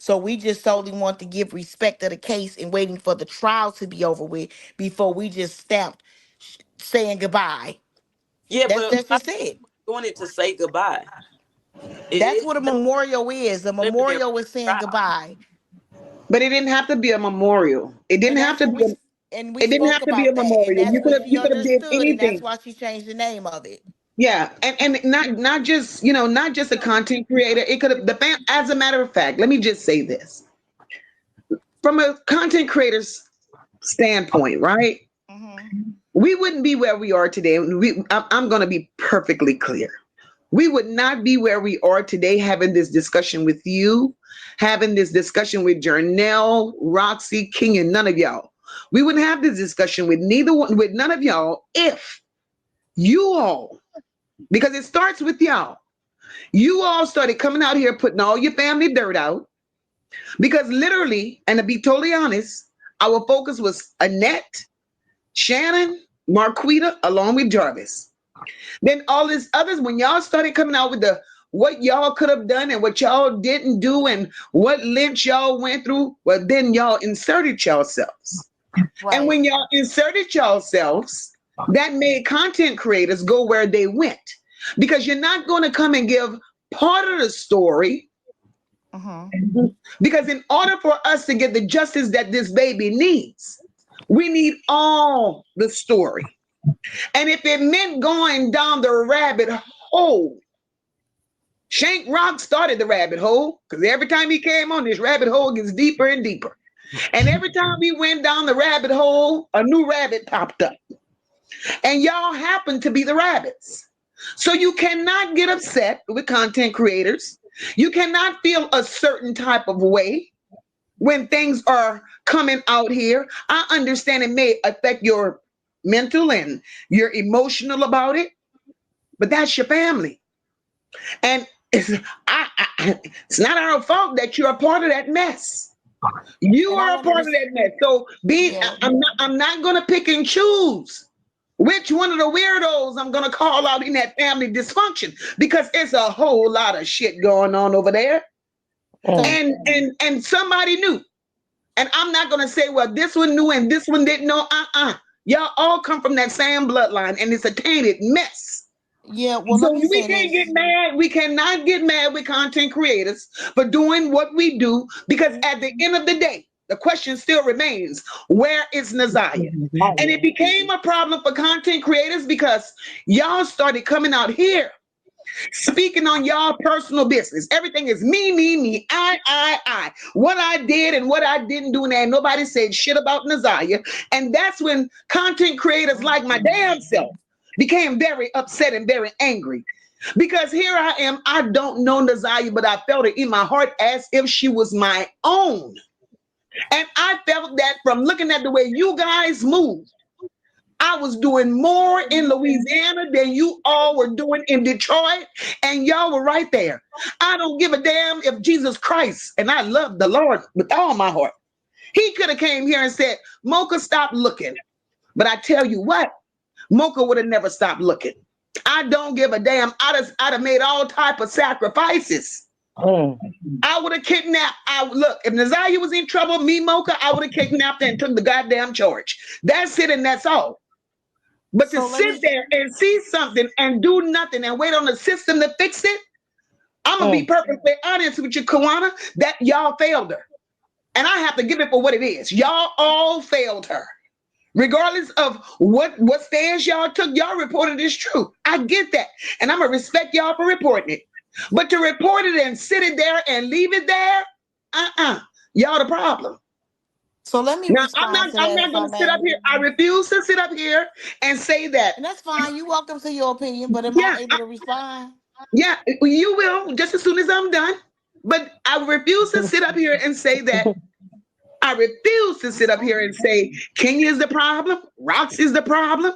So we just solely want to give respect of the case and waiting for the trial to be over with before we just stamped saying goodbye. Yeah, but That's why just it. doing it to say goodbye? That's It what a memorial is. A preliminary memorial is saying trial. goodbye. But it didn't have to be a memorial. It didn't And have that's to what be. and we It didn't spoke have to be a about that. And memorial. that's what she You could have did understood. And that's anything. why she changed the name of it. Yeah, and not just not just a content creator. It could have As a matter of fact, let me just say this from a content creator's standpoint, right? Hmm. We wouldn't be where we are today. I'm going to be perfectly clear. We would not be where we are today having this discussion with you, having this discussion with Jarnell, Roxy, King, and none of y'all. We wouldn't have this discussion with none of y'all if you all, because it starts with y'all. You all started coming out here putting all your family dirt out because literally, and to be totally honest, our focus was Annette, Shannon, Marquita, along with Jarvis. Then all these others, when y'all started coming out with the what y'all could have done and what y'all didn't do and what lynch y'all went through, well, then y'all inserted yourselves. And Right. when y'all inserted yourselves, that made content creators go where they went. Because you're not going to come and give part of the story. Hmm. Because in order for us to get the justice that this baby needs, we need all the story. And if it meant going down the rabbit hole, Shank Rock started the rabbit hole because every time he came on, this rabbit hole gets deeper and deeper. And every time we went down the rabbit hole, a new rabbit popped up. And y'all happen to be the rabbits. So you cannot get upset with content creators. You cannot feel a certain type of way when things are coming out here. I understand it may affect your mental and you're emotional about it, but that's your family. And it's not our fault that you're a part of that mess. You And I are a wanted part to, of that mess. So yeah. I'm not going to pick and choose which one of the weirdos I'm going to call out in that family dysfunction because it's a whole lot of shit going on over there. So And somebody knew. And I'm not going to say, well, this one knew and this one didn't know. Y'all all come from that same bloodline and it's a tainted mess. yeah, well, So let me we say can't get this. mad. We cannot get mad with content creators for doing what we do because at the end of the day, the question still remains, where is Naziah? And it became a problem for content creators because y'all started coming out here speaking on y'all personal business. Everything is me, I. What I did and what I didn't do, and ain't nobody said shit about Naziah. And that's when content creators like my damn self became very upset and very angry. Because here I am, I don't know Naziah, but I felt it in my heart as if she was my own. And I felt that from looking at the way you guys moved. I was doing more in Louisiana than you all were doing in Detroit, and y'all were right there. I don't give a damn if Jesus Christ, and I love the Lord with all my heart. He could have came here and said, Mocha, stop looking. But I tell you what, Mocha would have never stopped looking. I don't give a damn. I'd have made all type of sacrifices. I would have kidnapped. Look, if Naziah was in trouble, me, Mocha, I would have kidnapped and took the goddamn charge. That's it, and that's all. But to So let sit me, there and see something and do nothing and wait on the system to fix it, I'm gonna be perfectly honest with you, Kewana, that y'all failed her. And I have to give it for what it is. Y'all all failed her. Regardless of what stance y'all took, y'all reported is true. I get that. And I'm gonna respect y'all for reporting it. But to report it and sit it there and leave it there, y'all the problem. so let me Now respond to I'm that not if I gonna sit up may. here. I refuse to sit up here and say that. And that's fine. You welcome to your opinion, but am I Yeah, able to respond? yeah, you will just as soon as I'm done. But I refuse to sit up here and say that. I refuse to sit up here and say Kenya is the problem, Rox is the problem.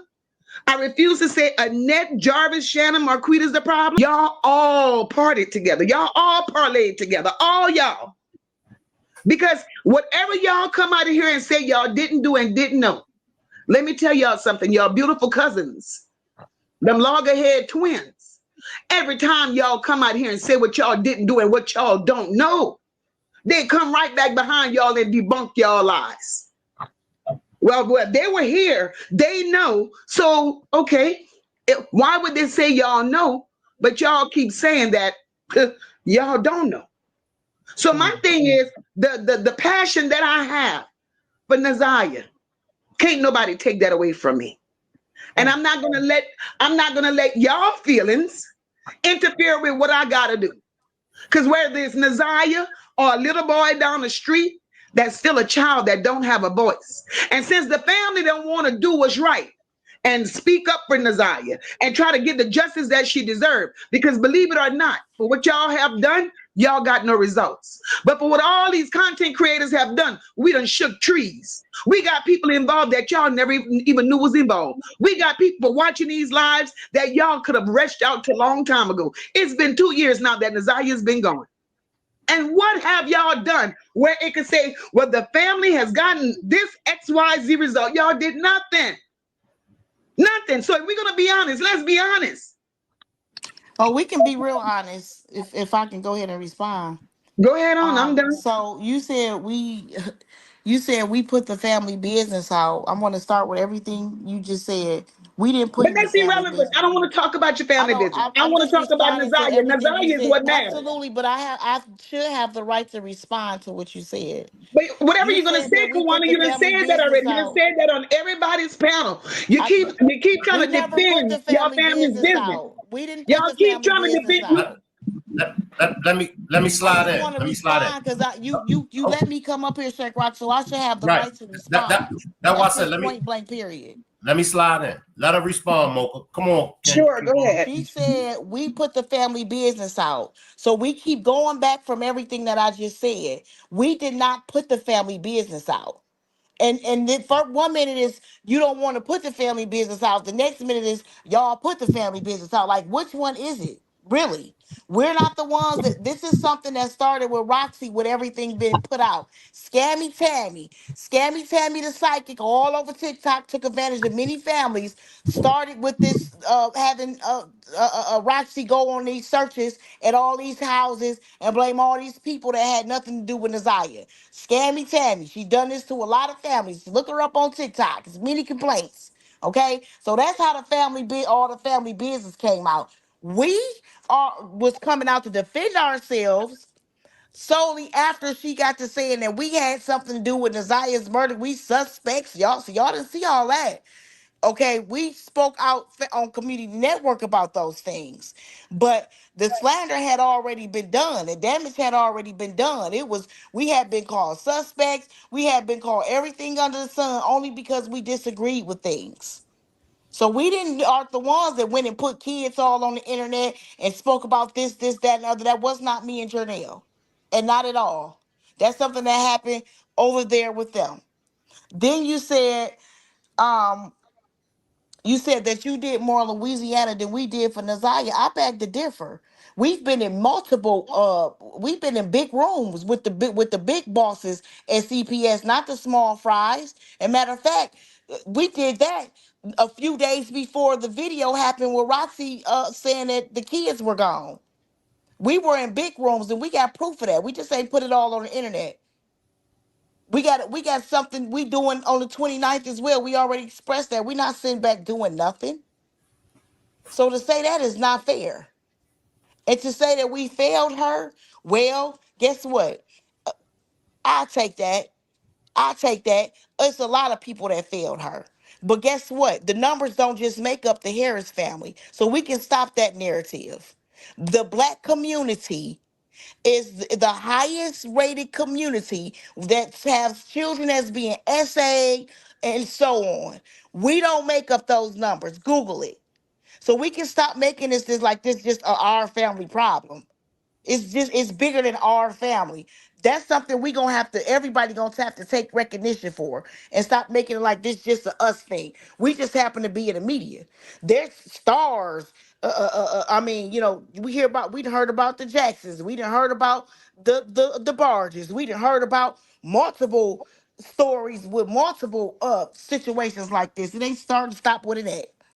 I refuse to say Annette, Jarvis, Shannon, Marquita is the problem. Y'all all partied together. Y'all all parlayed together. All y'all. Because whatever y'all come out of here and say y'all didn't do and didn't know, let me tell y'all something. Y'all beautiful cousins, them loggerhead twins. Every time y'all come out here and say what y'all didn't do and what y'all don't know, they come right back behind y'all and debunk y'all lies. Well, they were here. They know. So, okay, why would they say y'all know, but y'all keep saying that y'all don't know? So my thing is the passion that I have for Naziah. Can't nobody take that away from me. And I'm not gonna let y'all feelings interfere with what I gotta do. Because whether it's Naziah or a little boy down the street, that's still a child that don't have a voice. And since the family don't want to do what's right and speak up for Naziah and try to get the justice that she deserved, because believe it or not, for what y'all have done, y'all got no results. But for what all these content creators have done, we done shook trees. We got people involved that y'all never even knew was involved. We got people watching these lives that y'all could have reached out to a long time ago. It's been 2 years now that Naziah's been gone. And what have y'all done where it could say, well, the family has gotten this XYZ result? Y'all did nothing. Nothing. So if we're going to be honest, let's be honest. Oh, we can be real honest. If I can go ahead and respond. Go ahead on. I'm done. So you said you said we put the family business out. I'm going to start with everything you just said. We didn't put But any that's family irrelevant. business. I don't want to talk about your I family know. business. I I'm want just to talk about responding to Naziah. everything you Naziah is said. what matters. Absolutely, but I should have the right to respond to what you said. But whatever You you're gonna said say, that we put Kewana, the you done family said that business already. You done out. said that on everybody's panel. You I, keep trying we to never put defend the your family family's business business. out. We didn't put Y'all the keep family trying to business defend. out. Let me I slide just in. want to Let me slide in. respond because you Oh, let me come up here, Shank Rock, so I should have the right. right to That that respond. that's why I That's said just let me point blank. Period. let me slide in. Let her respond, Mocha. Come on, Sure, go Kewana. ahead. She said we put the family business out. So we keep going back from everything that I just said. We did not put the family business out. And then for 1 minute is you don't want to put the family business out. The next minute is y'all put the family business out. Like which one is it? Really? We're not the ones that this is something that started with Roxy with everything being put out. Scammy Tammy the psychic all over TikTok took advantage of many families. Started with this having Roxy go on these searches at all these houses and blame all these people that had nothing to do with Naziah. Scammy Tammy. She done this to a lot of families. Look her up on TikTok. It's many complaints. Okay, so that's how all the family business came out. We was coming out to defend ourselves solely after she got to saying that we had something to do with Naziah's murder. We suspects, y'all. So y'all didn't see all that. Okay, we spoke out on community network about those things, but the slander had already been done. The damage had already been done. We had been called suspects. We had been called everything under the sun only because we disagreed with things. So we didn't are the ones that went and put kids all on the internet and spoke about this, that, and other. That was not me and Janelle, and not at all. That's something that happened over there with them. Then um, you said that you did more in Louisiana than we did for Naziah. I beg to differ. We've been in big rooms with the big bosses at CPS, not the small fries. And matter of fact, we did that a few days before the video happened with Roxy saying that the kids were gone. We were in big rooms and we got proof of that. We just ain't put it all on the internet. We got something we doing on the 29th as well. We already expressed that. We're not sitting back doing nothing. So to say that is not fair. And to say that we failed her, well, guess what? I'll take that. I'll take that. It's a lot of people that failed her. But guess what? The numbers don't just make up the Harris family. So we can stop that narrative. The black community is the highest rated community that has children as being SA'd and so on. We don't make up those numbers. Google it. So we can stop making this like this just our family problem. It's bigger than our family. That's something we gonna have to everybody gonna have to take recognition for and stop making it like this just a us thing. We just happen to be in the media. There's stars. I mean, we done heard about the Jacksons. We done heard about the Barges. We done heard about multiple stories with multiple situations like this. It ain't starting to stop with it at.